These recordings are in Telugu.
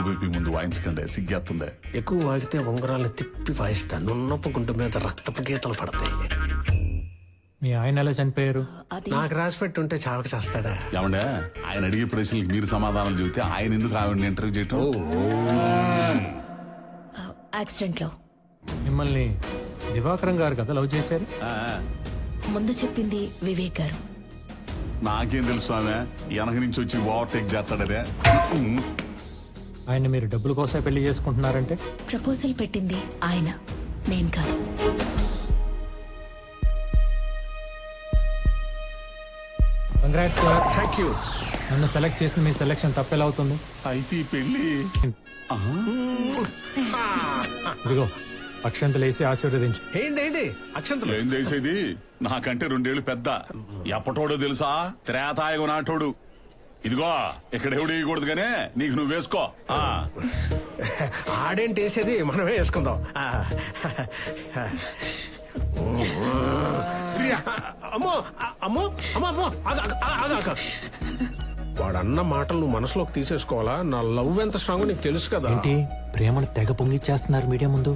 బీపీ ముందు వాయించకండి, సిగ్గేస్తుంది. ఎక్కువ వాగితే ఉంగరాలు తిప్పి వాయిస్తాను. నున్నపు గుంటు మీద రక్తపు గీతలు పడతాయి. మీ ఆయన ఎలా చనిపోయారు? నాకు రాసి పెట్టుంటే చావక చేస్తాడా? ఏమండే, ఆయన అడిగే ప్రశ్నలకు మీరు సమాధానాలు చెబితే ఆయన ఎందుకు ఆవిడని ఇంటర్వ్యూ చేయటం? యాక్సిడెంట్ లో. మిమ్మల్ని దివాకరం గారు కదా లవ్ చేశారు? ముందు చెప్పింది వివేక్ గారు. నాకేం తెలుసు, ఆమె వెనక నుంచి వచ్చి ఓవర్టేక్ చేస్తాడదే. ఆయన మీరు డబ్బుల కోసం పెళ్లి చేసుకుంటున్నారంటే? ప్రపోజల్ పెట్టింది ఆయన, నేను కాదు. Congrats sir. Thank you. నన్ను సెలెక్ట్ చేసిన మీ సెలెక్షన్ తప్పెలా అవుతుంది? అయితే ఈ పెళ్లి ఇదిగో అక్షంతలు వేసి ఆశీర్వదించు. ఏంటి అక్షంతలు? ఏం చేసేది, నాకంటే 2 ఏళ్ళు పెద్ద. ఎప్పటోడో తెలుసా, త్రేతాయుగ నాటోడు. ఇదిగో ఇక్కడ ఎవడు వేయకూడదు గానే, నీకు నువ్వు వేసుకో. ఆడేంటి వేసేది, మనమే వేసుకుందాం. అమ్మో అమ్మో అమ్మో అమ్మో, వాడన్న మాటలు నువ్వు మనసులోకి తీసేసుకోవాలా? నా లవ్ ఎంత స్ట్రాంగ్ నీకు తెలుసు కదా. ఏంటి ప్రేమను తెగ పొంగిచ్చేస్తున్నారు మీడియా ముందు?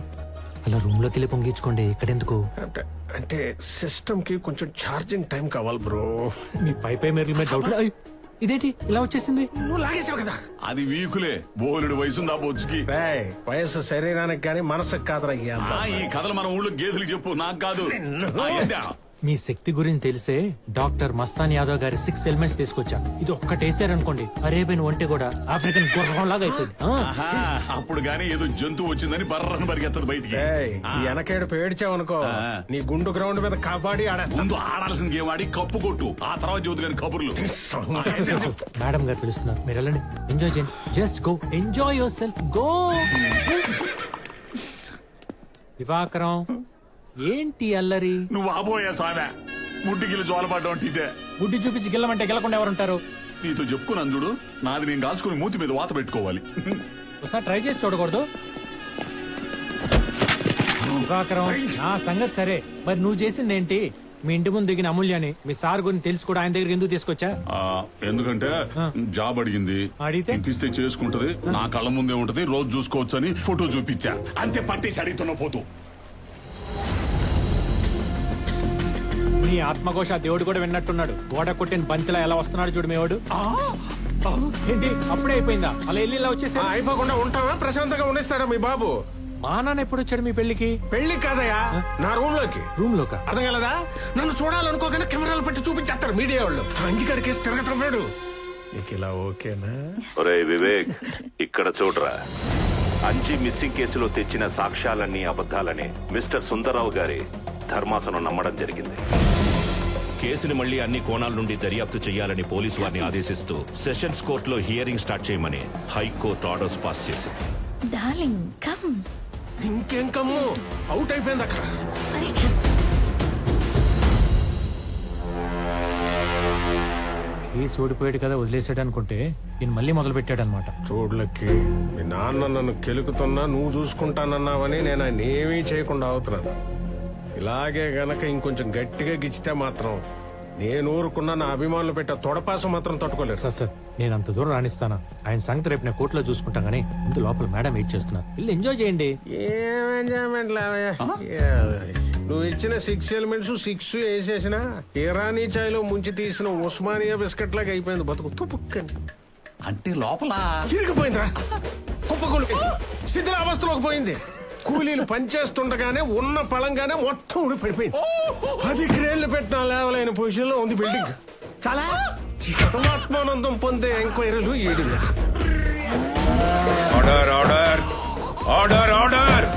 అలా రూమ్ లోకి వెళ్ళి పొంగించుకోండి, ఇక్కడెందుకు? అంటే సిస్టమ్ కి కొంచెం ఛార్జింగ్ టైం కావాలి బ్రో. మీ పై మెరుల మీద డౌట్. ఇదేంటి ఇలా వచ్చేసింది? నువ్వు లాగేసావు కదా. అది వీకులే, బోలుడు వయసుందా బొచ్చుకి. వయసు శరీరానికి గానీ మనసుకు కాదరయ్యా. ఈ కథలు మన ఊళ్ళో గేదెలు చెప్పు, నాకు కాదు. మీ శక్తి గురించి తెలిసే డాక్టర్ మస్తాన్ యాదవ్ గారి 6 ఎలిమెంట్స్ తీసుకొచ్చా. ఇది ఒక్కటేసారనుకోండి, అరేబియన్ ఒంటి కూడా ఆఫ్రికన్ గుర్రం లాగా అవుతుంది. అప్పుడు గానీ ఏదో జంతువు వచ్చిందని బర్రను పరిగెత్తదు బయటికి. వెనకేడు పేడ్చావనుకో, నీ గుండు గ్రౌండ్ మీద కబడ్డీ ముందు ఆడాల్సిన గేమ్ ఆడి కప్పు కొట్టు, ఆ తర్వాత జ్యోతి గారి కబుర్లు. మేడం గారు పిలుస్తున్నారు, మీరు వెళ్ళండి. ఎంజాయ్ చేయండి, just go enjoy your self, go. Divakaram ఏంటి అల్లరి? నువ్వు ఆబోయే సామె, ముడ్డిగిల్లు జోలపడ్డం ఇదే. గుడ్డి చూపించి గిల్లమంటే గెలకుండా ఎవరుంటారు? నీతో చెప్పుకున్నాను చూడు, నాది నేను కాల్చుకుని మూతి మీద వాత పెట్టుకోవాలి. ఒకసారి ట్రై చేసి చూడకూడదు? దివాకరం, నా సంగతి సరే, మరి నువ్వు చేసింది ఏంటి? మీ ఇంటి ముందు దిగిన అమూల్యాన్ని మీ సార్ గురించి తెలుసు కూడా ఆయన దగ్గరికి ఎందుకు తీసుకొచ్చా? ఎందుకంటే జాబ్ అడిగింది, అడిగితే ఇప్పిస్తే చేసుకుంటది, నా కళ్ళ ముందే ఉంటది, రోజు చూసుకోవచ్చు అని ఫోటో చూపించా. అంతే, పట్టేసి అడుగుతున్న పోతూ. నీ ఆత్మఘోష దేవుడు కూడా విన్నట్టున్నాడు. గోడ కొట్టిన బంతిలా ఎలా వస్తున్నాడు చూడు మేవాడు. ఏంటి అప్పుడే అయిపోయిందా? అలా వెళ్ళి ఇలా వచ్చేసి అయిపోకుండా ఉంటావా? ప్రశాంతంగా ఉండేస్తాడా మీ బాబు? మా నాన్న ఎప్పుడు వచ్చాడు మీ పెళ్లికి? పెళ్లి కాదయా, నా రూమ్ లోకి. రూమ్ లోకా? అర్థం కలదా? నన్ను చూడాలనుకోగానే కెమెరాలు పెట్టి చూపించేస్తారు మీడియా వాళ్ళు. అంజికాడి కేసు తిరగతున్నాడు. నీకు ఇలా ఓకేనా? ఒరే వివేక్, ఇక్కడ చూడరా. అంజి మిస్సింగ్ కేసులో తెచ్చిన సాక్ష్యాలన్నీ అబద్ధాలని మిస్టర్ సుందరరావు గారి ధర్మాసనం నమ్మడం జరిగింది. కేసుని మళ్లీ అన్ని కోణాల నుండి దర్యాప్తు చేయాలని పోలీసు వారిని ఆదేశిస్తూ సెషన్స్ కోర్టులో హియరింగ్ స్టార్ట్ చేయమని హైకోర్టు ఆర్డర్స్ పాస్ చేసింది. Darling come. ఇంకేం కమ్ము, అవుట్ అయిపోయింది అక్కడ. కేసు ఓడిపోయాడు కదా వదిలేసాడు అనుకుంటే ఈయన మళ్ళీ మొదలు పెట్టాడు అనమాట. చూడలకి మీ నాన్న నన్ను కెలుకుతున్నా నువ్వు చూసుకుంటానన్నావని నేను ఆయన ఏమీ చేయకుండా అవుతున్నాను. ఇలాగే గనక ఇంకొంచెం గట్టిగా గిచ్చితే మాత్రం నేను ఊరుకున్న నా అభిమానులు పెట్టే తొడపాసం మాత్రం తట్టుకోలేదు. సార్ నేను అంత దూరం రాణిస్తానా? ఆయన సంగతి రేపు నేను కోర్టులో చూసుకుంటాం గానీ ముందు లోపల మేడం వెయిట్ చేస్తున్నారు, వెళ్ళి ఎంజాయ్ చేయండి. ఏం ఎంజాయ్మెంట్ లావయ్యా? నువ్వు ఇచ్చిన 6 ఎలిమెంట్స్ 6 వేసేసిన ఇరానీ చాయ్లో ముంచి తీసిన ఉస్మానియా బిస్కెట్ లాగా అయిపోయింది బతుకు. తుపుక్కని అంటే లోపల ఇరిగిపోయిందా? కుప్పగొలు శిథిలావస్థలోకి పోయింది. కూలీలు పనిచేస్తుండగానే ఉన్న పళంగానే మొత్తం ఊడి పడిపోయింది. 10 క్రేళ్లు పెట్టిన లేవలైన పొజిషన్ లో ఉంది బిల్డింగ్. చాలా ఆత్మానందం పొందే ఎంక్వైరీలు ఏడు. Order order order order.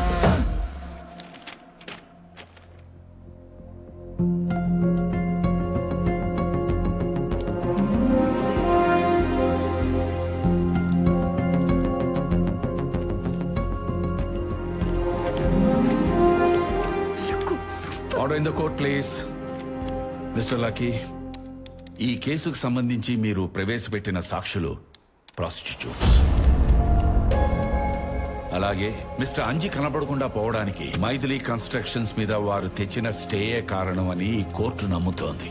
Order in the court please. Mister lucky, ఈ కేసుకు సంబంధించి మీరు ప్రవేశపెట్టిన సాక్షులు ప్రాస్టిట్యూట్స్. అలాగే మిస్టర్ అంజి కనపడకుండా పోవడానికి మైథిలి కన్స్ట్రక్షన్స్ మీద వారు తెచ్చిన స్టేయే కారణం అని ఈ కోర్టు నమ్ముతోంది.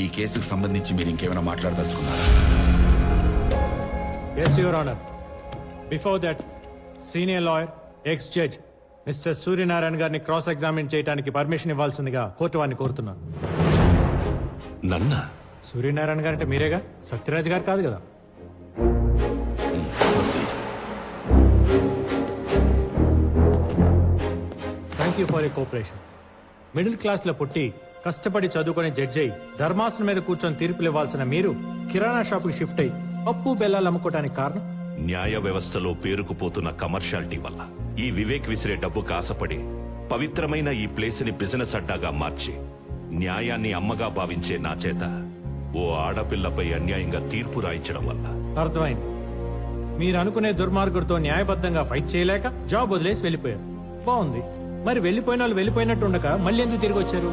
ఈ కేసుకు సంబంధించి మీరు ఇంకేమైనా మాట్లాడదలుచుకున్నారా? Yes your honour. Before that senior lawyer ex judge mister Suryanarayana గారిని క్రాస్ ఎగ్జామిన్ చేయడానికి పర్మిషన్ ఇవ్వాల్సిందిగా కోర్టు వారిని కోరుతున్నాను. నన్నా సూర్యనారాయణ గారు అంటే మీరేగా, సత్యరాజ్ గారు కాదు కదా. Thank you for you cooperation. Middle class లో పుట్టి కష్టపడి చదువుకునే జడ్జి అయి ధర్మాసనం మీద కూర్చొని తీర్పులు ఇవ్వాల్సిన మీరు కిరాణా షాప్ కి షిఫ్ట్ అయి పప్పు బెల్లాలు అమ్ముకోవడానికి కారణం? న్యాయ వ్యవస్థలో పేరుకుపోతున్న కమర్షియాలిటీ వల్ల ఈ వివేక్ విసిరే డబ్బుకు ఆశపడి పవిత్రమైన ఈ ప్లేస్ ని బిజినెస్ అడ్డాగా మార్చి న్యాయాన్ని అమ్మగా భావించే నా చేత ఓ ఆడపిల్లపై అన్యాయంగా తీర్పు రాయించడం వల్ల. అర్థమైంది. మీరు అనుకునే దుర్మార్గుడితో న్యాయబద్ధంగా ఫైట్ చేయలేక జాబ్ వదిలేసి వెళ్ళిపోయారు. బాగుంది. మరి వెళ్ళిపోయిన వాళ్ళు వెళ్ళిపోయినట్టు ఉండక మళ్ళీ ఎందుకు తిరిగి వచ్చారు?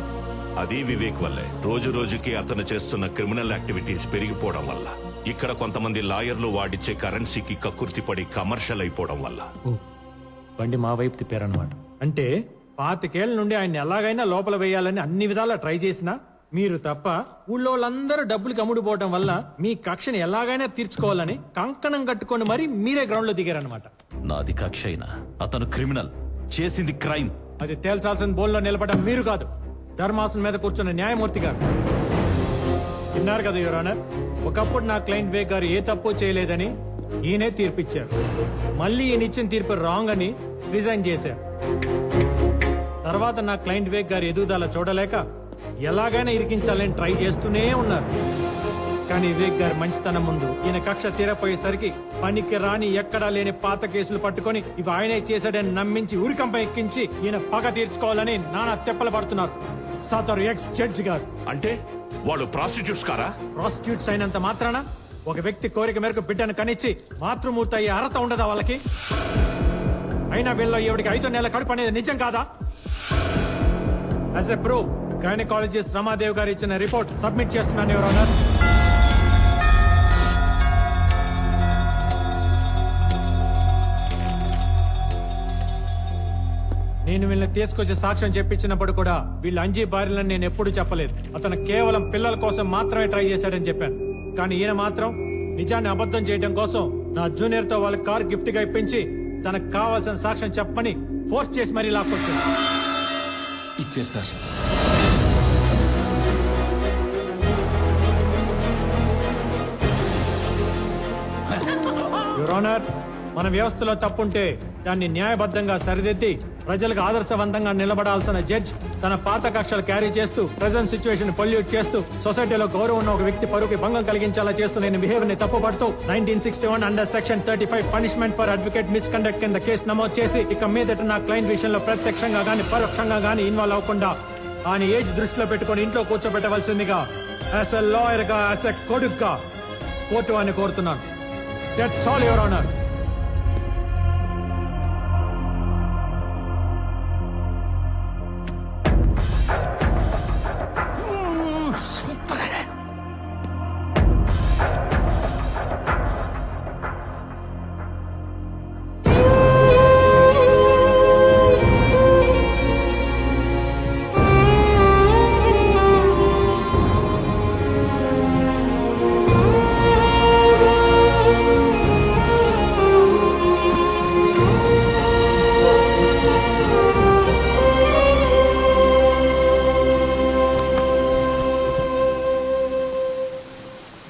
అది వివేక్ వల్లే. రోజు రోజుకి అతను చేస్తున్న క్రిమినల్ యాక్టివిటీస్ పెరిగిపోవడం వల్ల, ఇక్కడ కొంతమంది లాయర్లు వాడిచ్చే కరెన్సీకి కక్కుర్తిపడి కమర్షియల్ అయిపోవడం వల్ల. ఓ, బండి మా వైపు తిప్పారనమాట. అంటే 25 ఏళ్ల నుండి ఆయన ఎలాగైనా లోపల వేయాలని అన్ని విధాలా ట్రై చేసినా మీరు తప్ప ఊళ్ళో వాళ్ళందరూ డబ్బులకి అమ్ముడుపోవడం వల్ల మీ కక్షని ఎలాగైనా తీర్చుకోవాలని కంకణం కట్టుకొని మరీ మీరే గ్రౌండ్ లో దిగారనమాట. నాది కక్ష అయినా అతను క్రిమినల్, చేసింది క్రైమ్. అది తేల్చాల్సిన బోల్లో నిలబడడం మీరు కాదు, ధర్మాసనం మీద కూర్చున్న న్యాయమూర్తి గారు. విన్నారు కదా యువర్ ఆనర్, ఒకప్పుడు నా క్లయింట్ వివేక్ గారు ఏ తప్పు చేయలేదని ఈయనే తీర్పిచ్చారు. మళ్ళీ ఈయన ఇచ్చిన తీర్పు రాంగ్ అని రిజైన్ చేశారు. తర్వాత నా క్లయింట్ వివేక్ గారి ఎదుగుదల చూడలేక ఎలాగైనా ఇరికించాలని ట్రై చేస్తూనే ఉన్నారు. కానీ వివేక్ గారి మంచితనం ముందు ఈయన కక్ష తీరపోయేసరికి పనికి రాని ఎక్కడా లేని పాత కేసులు పట్టుకొని ఇవి ఆయనే చేశాడని నమ్మించి ఉరికంప ఎక్కించి ఈయన పగ తీర్చుకోవాలని నానా తెప్పలు పడుతున్నారు సదరు ఎక్స్ జడ్జి గారు. అంటే వాళ్ళు ప్రాస్టిట్యూట్స్ కారా? ప్రాస్టిట్యూట్స్ అయినంత మాత్రాన ఒక వ్యక్తి కోరిక మేరకు బిడ్డను కనిచ్చి మాతృమూర్తి అయ్యే అర్హత ఉండదా వాళ్ళకి? అయినా వీళ్ళలో ఎవరికి 5 నెలల కడుపు అనేది నిజం కాదా? As a proof gynaecologist Ramadev గారు ఇచ్చిన రిపోర్ట్ సబ్మిట్ చేస్తున్నాను యువర్ ఆనర్. నేను వీళ్ళని తీసుకొచ్చి సాక్ష్యం చెప్పించినప్పుడు కూడా వీళ్ళు అంజీ భార్యలని నేను ఎప్పుడు చెప్పలేదు. అతను కేవలం పిల్లల కోసం మాత్రమే ట్రై చేశాడని చెప్పాను. కానీ ఈయన మాత్రం నిజాన్ని అబద్ధం చేయడం కోసం నా జూనియర్ తో వాళ్ళ కార్ గిఫ్ట్ గా ఇప్పించి తనకు కావాల్సిన సాక్ష్యం చెప్పని ఫోర్స్ చేసి మరీ లాక్కొచ్చాడు. ఇచ్చారు సార్. యువర్ ఆనర్, మన వ్యవస్థలో తప్పుంటే దాన్ని న్యాయబద్ధంగా సరిదిద్ది ప్రజలకు ఆదర్శవంతంగా నిలబడాల్సిన జడ్జ్ తన పాత కక్షలు క్యారీ చేస్తూ ప్రెజెంట్ సిచ్యువేషన్ పొల్యూట్ చేస్తూ సొసైటీలో గౌరవం ఉన్న ఒక వ్యక్తి పరువుకి భంగం కలిగించేలా చేస్తూ నేను బిహేవియర్ ని తప్పుపడుతూ 1961 under section 35 punishment for advocate misconduct కింద కేసు నమోదు చేసి ఇక మీదట నా క్లయింట్ విషయంలో ప్రత్యక్షంగా గానీ పరోక్షంగా గానీ ఇన్వాల్వ్ అవ్వకుండా ఆయన ఏజ్ దృష్టిలో పెట్టుకుని ఇంట్లో కూర్చోబెట్టవలసిందిగా యాజ్ ఎ లాయర్ గా, యాజ్ ఎ కొడుగ్గా కోర్టు అని కోరుతున్నాను. That's all your honour.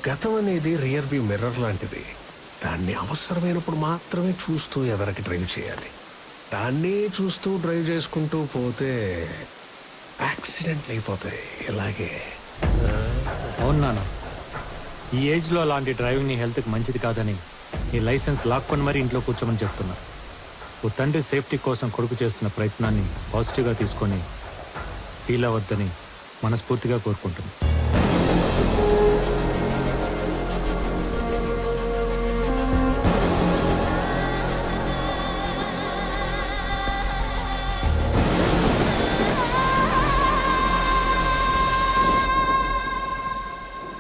గతం అనేది రియర్ వ్యూ మిర్రర్ లాంటిది. దాన్ని అవసరమైనప్పుడు మాత్రమే చూస్తూ ఎదరికి డ్రైవ్ చేయాలి. దాన్ని చూస్తూ డ్రైవ్ చేసుకుంటూ పోతే యాక్సిడెంట్లు అయిపోతాయి. ఇలాగే అవును నాన్న, ఈ ఏజ్ లో అలాంటి డ్రైవింగ్ నీ హెల్త్ కి మంచిది కాదని నీ లైసెన్స్ లాక్కొని మరీ ఇంట్లో కూర్చోమని చెప్తున్నా. ఓ తండ్రి సేఫ్టీ కోసం కొడుకు చేస్తున్న ప్రయత్నాన్ని పాజిటివ్ గా తీసుకొని ఫీల్ అవ్వద్దని మనస్ఫూర్తిగా కోరుకుంటున్నా.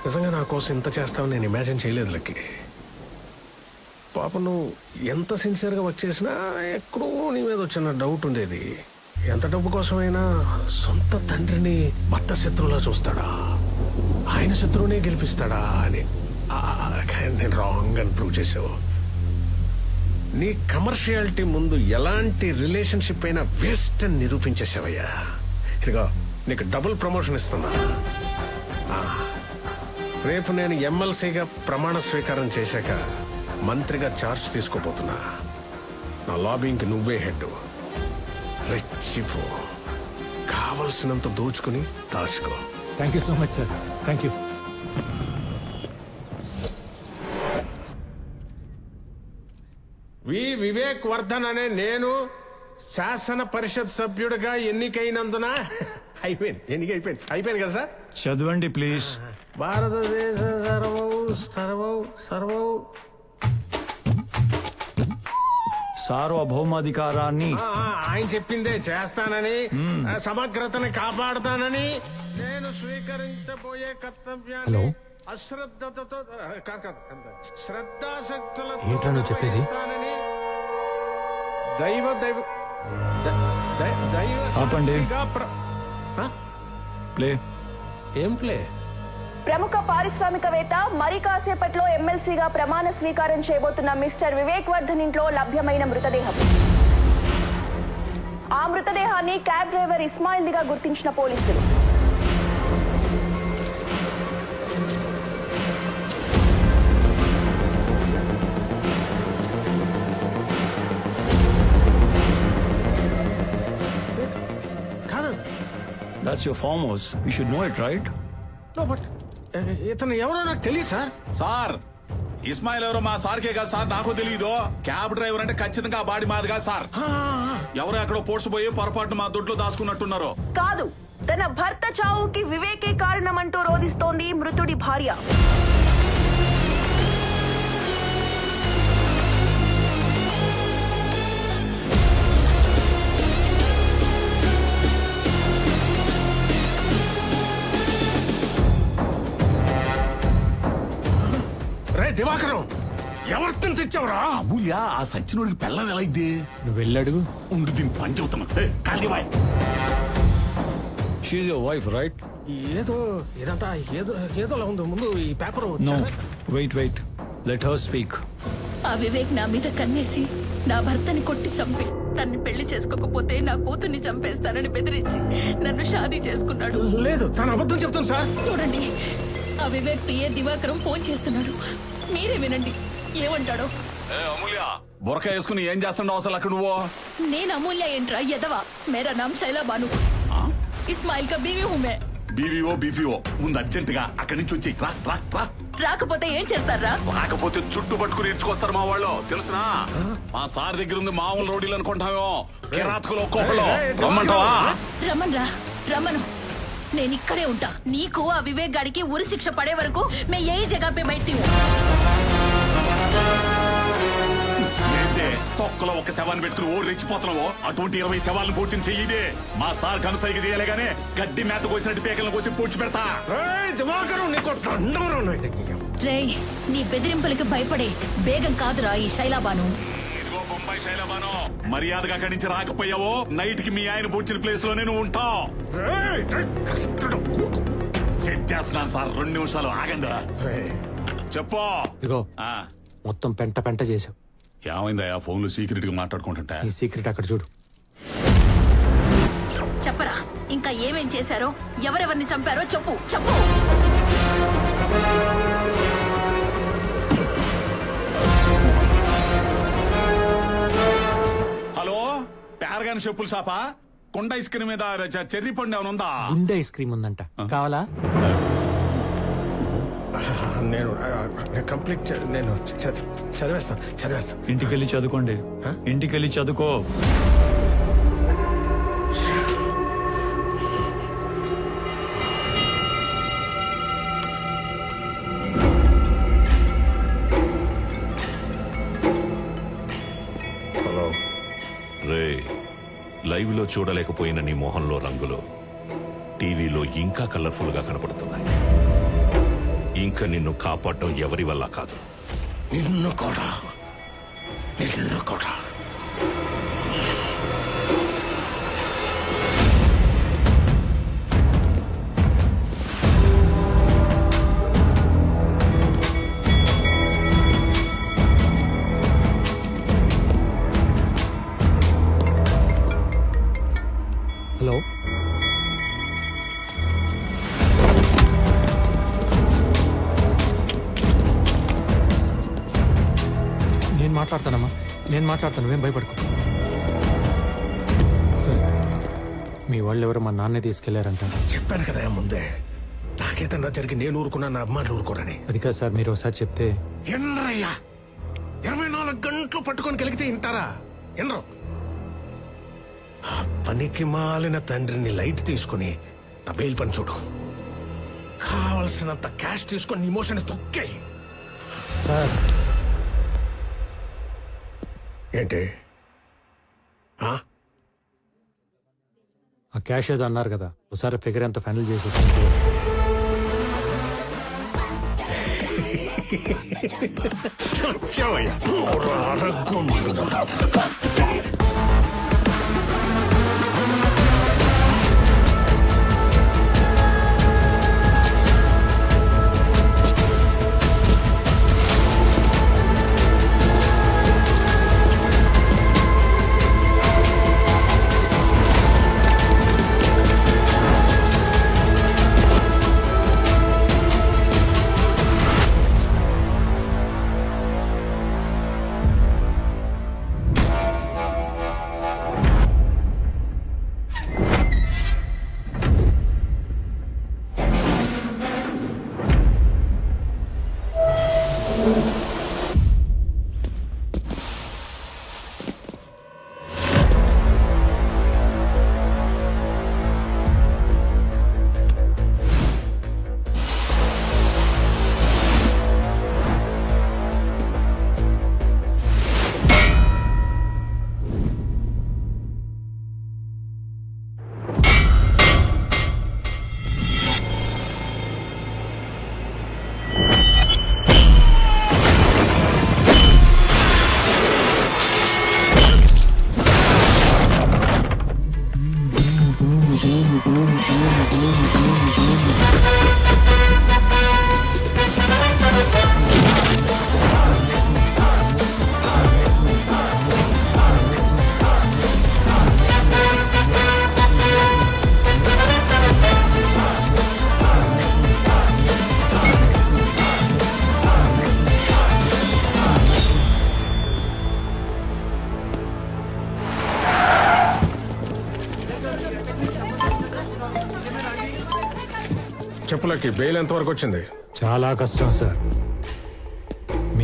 నిజంగా నా కోసం ఇంత చేస్తావు నేను ఇమాజిన్ చేయలేదు లక్కి. పాప నువ్వు ఎంత సిన్సియర్గా వర్క్ చేసినా ఎక్కడో నీ మీద వచ్చిన డౌట్ ఉండేది. ఎంత డబ్బు కోసమైనా సొంత తండ్రిని భర్త శత్రువులా చూస్తాడా, ఆయన శత్రువునే గెలిపిస్తాడా అని. కానీ నేను రాంగ్ అని ప్రూవ్ చేసావు. నీ కమర్షియాలిటీ ముందు ఎలాంటి రిలేషన్షిప్ అయినా వేస్ట్ అని నిరూపించేసావయ్యా. ఇదిగో నీకు డబుల్ ప్రమోషన్ ఇస్తున్నా. ఆ, రేపు నేను ఎమ్మెల్సీగా ప్రమాణ స్వీకారం చేశాక మంత్రిగా ఛార్జ్ తీసుకోబోతున్నా. నా లాబింగ్కి నువ్వే హెడ్. రెచ్చిపో, కావలసినంత దోచుకుని దాచుకో. Thank you so much sir. Thank you. Vivek Vardhan అనే నేను శాసన పరిషత్ సభ్యుడిగా ఎన్నికైనందున అయిపోయింది కదా సార్. చదవండి ప్లీజ్. భారతదేశ సర్వౌ సార్వభౌమాధికారాన్ని ఆయన చెప్పిందే చేస్తానని, సమగ్రతని కాపాడుతానని, నేను స్వీకరించబోయే కర్తవ్యాన్ని అశ్రద్ధతో శ్రద్ధాశక్తులతో ఏంట్రా నువ్వు చెప్పేది? దైవ దైవ దైవ ఆపండి. సాక్షిగా ప్లే. ఏం ప్లే? ప్రముఖ పారిశ్రామికవేత్త మరి కాసేపట్లో ఎమ్మెల్సీగా ప్రమాణ స్వీకారం చేయబోతున్న మిస్టర్ వివేక్ వర్ధన్ ఇంట్లో లభ్యమైన మృతదేహం. ఆ మృతదేహాన్ని క్యాబ్ డ్రైవర్ ఇస్మాయిల్ దిగా గుర్తించిన పోలీసులు. That's your farm house. You should know it, right? No, but ఇతను ఎవరో నాకు తెలియదు సార్. సార్ ఇస్మాయిల్ ఎవరో మా సార్కే కాదు సార్, నాకు తెలియదు. క్యాబ్ డ్రైవర్ అంటే ఖచ్చితంగా ఆ బాడీ మాది కాదు సార్. ఎవరో ఎక్కడో పోడ్చిపోయి పొరపాటు మా దొడ్లో దాచుకున్నట్టున్నారు. కాదు, తన భర్త చావుకి వివేకే కారణమంటూ రోధిస్తోంది మృతుడి భార్య. రే దివాకరం, ఎవరిని తెచ్చావురా? అమూల్య ఆ సచ్చినోడికి పెళ్ళం ఎలా ఇద్ది? నువ్వు వెళ్ళడుగు. ఉండు దీన్ని పని చెబుతున్నా. కాలివాయ్ She's your wife, right? ఏదో ఇదంతా ఏదోలా ఉంది. ముందు ఈ paper No. Wait. Let her speak. ఆ వివేక్ నా మీద కన్నేసి నా భర్తని కొట్టి చంపి తన్ని పెళ్లి చేసుకోకపోతే నా కూతుర్ని చంపేస్తానని బెదిరించి నన్ను షాదీ చేసుకున్నాడు. లేదు, తన అబద్ధం చెప్తాను సార్. చూడండి, ఆ వివేక్ పిఏ దివాకరం ఫోన్ చేస్తున్నాడు. మీరే వినండి ఏమంటాడో. అమూల్య బురక వేసుకుని ఏం చేస్తుండవు అసలు అక్కడ నువ్వు? నేను అమూల్య ఏంట్రా ఎదవా. మేరా నామ్ శైలా బాను. ఇస్మాయిల్ కా బీవీ హూ మే. బీపీఓ ముందు అర్జెంట్ గా అక్కడి నుంచి వచ్చి రా రా రా. రాకపోతే ఏం చేస్తారా? రాకపోతే చుట్టు పట్టుకుని ఇచ్చుకొస్తారు మా వాళ్ళు, తెలుసునా? మా సార్ దగ్గర ఉంది మామూలు రోడీలు అనుకుంటామేమో, కిరాతకులు ఒక్కొక్కళ్ళు. రమ్మంటావా? రమ్మను. నేను ఇక్కడే ఉంటా. నీకు ఆ వివేక్ గాడికి ఉరి శిక్ష పడే వరకు మే ఏ జగह पे बैठती हूं. ఏంటే తొక్కలో ఒక శవాన్ని పెట్టుకుని ఓ రెచ్చిపోతున్నావో? అటువంటి 20 శవాలను పూడ్చిన చెయ్యిదే. మా సార్ కనుసైకి చేయలే గానీ గడ్డి మేత కోసినట్టు పేకలను కోసి పూడ్చి పెడతా. దివాకరం, నీకు దండం. రేయ్, నీ బెదిరింపులకు భయపడే బేగం కాదురా ఈ శైలాబాను. ఇదిగో బొంబాయి శైలబాను, మర్యాదగా అక్కడి నుంచి రాకపోయావో నైట్ కి మీ ఆయన పూడ్చిన ప్లేస్ లోనే నువ్వు ఉంటావు. సెట్ చేస్తున్నాను సార్, 2 నిమిషాలు ఆగండి. చెప్పు. ఇగో ఆ, మొత్తం పెంట చేసావు. ఏమైందయ్యా ఫోన్ లో సీక్రెట్ గా మాట్లాడుకుంటుంటా? నీ సీక్రెట్ అక్కడ చూడు. చెప్పరా, ఇంకా ఏమేం చేశారో, ఎవరెవరిని చంపారో చెప్పు. హలో, పేరగాని చెప్పులు షాపా? కొండ ఐస్ క్రీమ్ మీద చెర్రీ పండు ఏమైనా ఉందా? గుండె ఐస్ క్రీమ్ ఉందంట, కావాలా? నేను కంప్లీట్ నేను చదివేస్తాను. ఇంటికెళ్ళి చదువుకోండి. ఇంటికెళ్ళి చదువుకో. హలో. రే, లైవ్ లో చూడలేకపోయిన నీ మొహంలో రంగులు టీవీలో ఇంకా కలర్ఫుల్ గా కనపడుతున్నాయి. ఇంకా నిన్ను కాపాడడం ఎవరి వల్ల కాదు. నిన్ను కూడా మాట్లాడతానమ్మా, నేను మాట్లాడతాను, నువ్వేం భయపడుకో. సార్, మీ వాళ్ళు ఎవరో మా నాన్నే తీసుకెళ్లారంట. చెప్పాను కదా ముందే, నాకేదన్నా జరిగి నేను ఊరుకున్నా, నా అమ్మాయిలు ఊరుకోరని. అది కాదు సార్, మీరు ఒకసారి చెప్తే. ఎన్రయ్యా, 24 గంటలు పట్టుకొని కలిగితే వింటారా? ఎన్రో పనికి మాలిన తండ్రిని లైట్ తీసుకుని నా బెయిల్ పని చూడు. కావలసినంత క్యాష్ తీసుకొని ఇమోషన్ తొక్కాయి. సార్, ఏంటి ఆ? ఆ క్యాష్ ఏదో అన్నారు కదా, ఒకసారి ఫిగర్ ఎంత ఫైనల్ చేసేసి. వచ్చావయ్యా. చెప్పులకి బెయిల్ ఎంత వరకు వచ్చింది? చాలా కష్టం సార్.